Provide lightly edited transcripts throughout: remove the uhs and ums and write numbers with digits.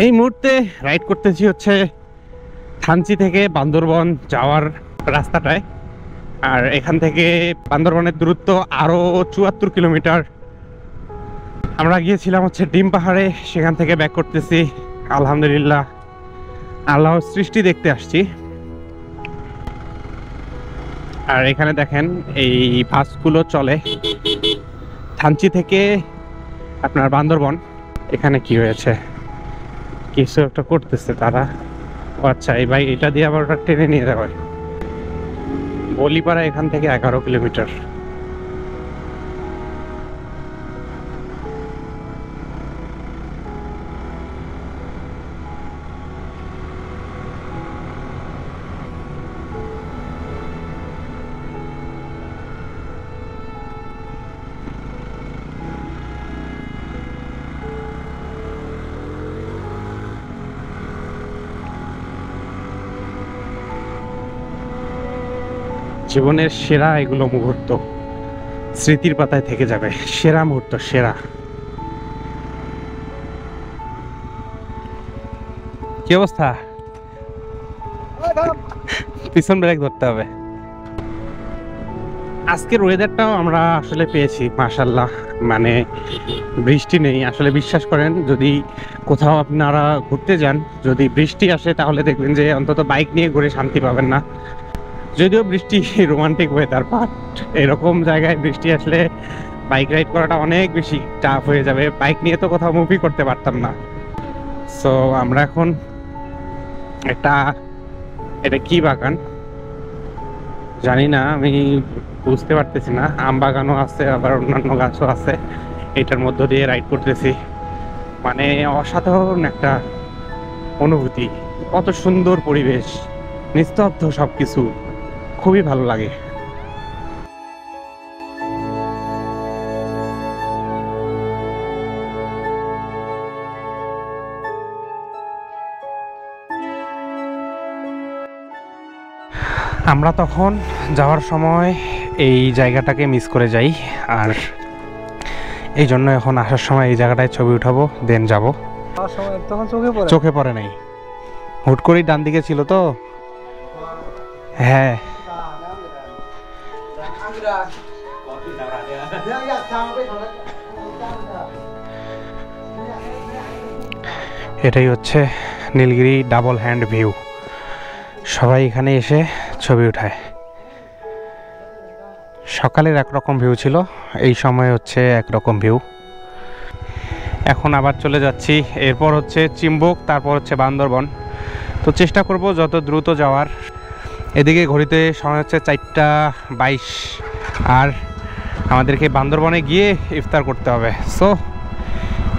এই মুহূর্তে রাইড করতেছি হচ্ছে থানচি থেকে বান্দরবন যাওয়ার রাস্তাটায়। আর এখান থেকে বান্দরবনের দূরত্ব আরো ৭৪ কিলোমিটার। আমরা গিয়েছিলাম হচ্ছে ডিম পাহাড়ে, সেখান থেকে ব্যাক করতেছি। আলহামদুলিল্লাহ, আল্লাহর সৃষ্টি দেখতে আসছি। আর এখানে দেখেন এই বাসগুলো চলে থানচি থেকে আপনার বান্দরবন। এখানে কি হয়েছে, কিছু একটা করতেছে তারা। ও আচ্ছা, এই ভাই এটা দিয়ে আবার ওটা টেনে নিয়ে যাবে। বলিপাড়া এখান থেকে 11 কিলোমিটার। জীবনের সেরা এগুলো মুহূর্ত, স্মৃতির পাতায় থেকে যাবে। সেরা মুহূর্ত, সেরা। কি অবস্থা? পিছন ব্রেক ধরতে হবে। আজকের ওয়েদারটাও আমরা আসলে পেয়েছি মাশাআল্লাহ, মানে বৃষ্টি নেই। আসলে বিশ্বাস করেন, যদি কোথাও আপনারা ঘুরতে যান, যদি বৃষ্টি আসে তাহলে দেখবেন যে অন্তত বাইক নিয়ে ঘুরে শান্তি পাবেন না। যদিও বৃষ্টি রোমান্টিক ওয়েদার, বাট এরকম জায়গায় বৃষ্টি আসলে বাইক রাইড করাটা অনেক বেশি টাফ হয়ে যাবে। বাইক নিয়ে তো কোথাও মুভি করতে পারতাম না। সো আমরা এখন এটা কি বাগান জানি না, আমি বুঝতে পারতেছি না। আম বাগানও আছে, আবার অন্যান্য গাছও আছে। এটার মধ্য দিয়ে রাইড করতেছি, মানে অসাধারণ একটা অনুভূতি। কত সুন্দর পরিবেশ, নিস্তব্ধ সবকিছু, খুবই ভালো লাগে। আমরা তখন যাওয়ার সময় এই জায়গাটাকে মিস করে যাই, আর এই জন্য এখন আসার সময় এই জায়গাটায় ছবি উঠাবো, দেন যাব। তখন চোখে পড়ে নাই, হুট করেই ডান দিকে ছিল তো। হ্যাঁ, এটাই হচ্ছে নীলগিরি ডাবল হ্যান্ড ভিউ। সবাই এখানে এসে ছবি উঠায়। সকালের একরকম ভিউ ছিল, এই সময় হচ্ছে একরকম ভিউ। এখন আবার চলে যাচ্ছি, এরপর হচ্ছে চিম্বুক, তারপর হচ্ছে বান্দরবন। তো চেষ্টা করব যত দ্রুত যাওয়ার। এদিকে ঘড়িতে সময় হচ্ছে 4টা 22, আর আমাদেরকে বান্দরবনে গিয়ে ইফতার করতে হবে। সো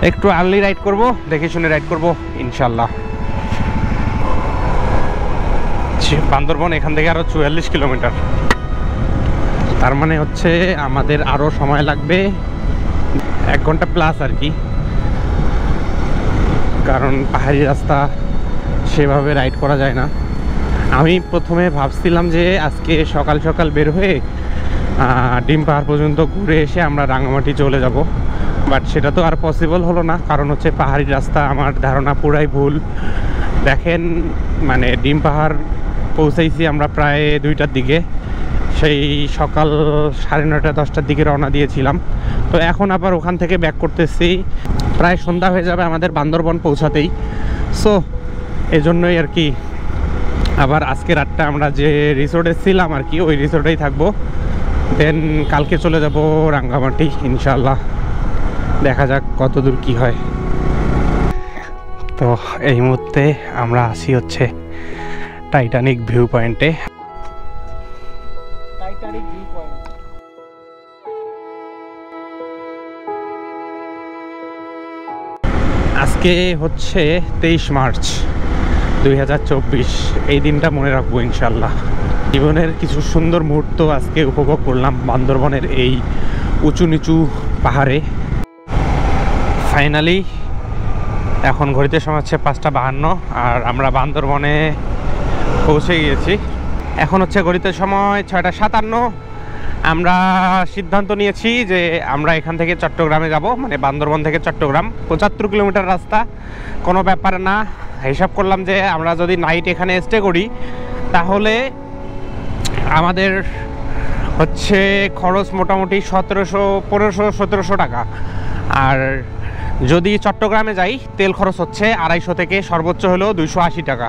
একটু আর্লি রাইড করব, দেখে শুনে রাইড করব ইনশাল্লাহ। বান্দরবন এখান থেকে আরও 44 কিলোমিটার, তার মানে হচ্ছে আমাদের আরও সময় লাগবে 1 ঘন্টা প্লাস আর কি। কারণ পাহাড়ি রাস্তা সেভাবে রাইড করা যায় না। আমি প্রথমে ভাবছিলাম যে আজকে সকাল সকাল বের হয়ে ডিম পাহাড় পর্যন্ত ঘুরে এসে আমরা রাঙামাটি চলে যাব, বাট সেটা তো আর পসিবল হলো না। কারণ হচ্ছে পাহাড়ি রাস্তা, আমার ধারণা পুরাই ভুল। দেখেন, মানে ডিম পাহাড় পৌঁছাইছি আমরা প্রায় 2টার দিকে, সেই সকাল 9:30 10টার দিকে রওনা দিয়েছিলাম। তো এখন আবার ওখান থেকে ব্যাক করতেছি, প্রায় সন্ধ্যা হয়ে যাবে আমাদের বান্দরবন পৌঁছাতেই। সো এজন্যই আর কি আবার আজকে রাতটা আমরা যে রিসোর্টে ছিলাম আর কি, ওই রিসোর্টেই থাকবো। দেন কালকে চলে যাব রাঙ্গামাটি ইনশাল্লাহ। দেখা যাক কত দূর কী হয়। তো এই মুহূর্তে আমরা আসি হচ্ছে টাইটানিক ভিউ পয়েন্টে। আজকে হচ্ছে 23 মার্চ 2024। এই দিনটা মনে রাখবো ইনশাল্লাহ। জীবনের কিছু সুন্দর মুহূর্ত আজকে উপভোগ করলাম বান্দরবনের এই উঁচু নিচু পাহাড়ে। ফাইনালি এখন ঘড়িতে সময় হচ্ছে 5টা 52, আর আমরা বান্দরবনে পৌঁছে গিয়েছি। এখন হচ্ছে ঘড়িতে সময় 6টা 57। আমরা সিদ্ধান্ত নিয়েছি যে আমরা এখান থেকে চট্টগ্রামে যাব, মানে বান্দরবন থেকে চট্টগ্রাম 75 কিলোমিটার রাস্তা, কোনো ব্যাপার না। হিসাব করলাম যে আমরা যদি নাইট এখানে স্টে করি তাহলে আমাদের হচ্ছে খরচ মোটামুটি 1500-1700 টাকা। আর যদি চট্টগ্রামে যাই তেল খরচ হচ্ছে 250 থেকে সর্বোচ্চ হলেও 280 টাকা,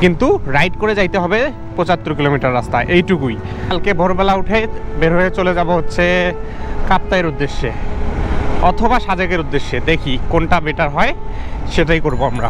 কিন্তু রাইড করে যাইতে হবে 75 কিলোমিটার রাস্তা, এইটুকুই। কালকে ভোরবেলা উঠে বের হয়ে চলে যাব হচ্ছে কাপ্তাইয়ের উদ্দেশ্যে অথবা সাজেকের উদ্দেশ্যে, দেখি কোনটা বেটার হয় সেটাই করব আমরা।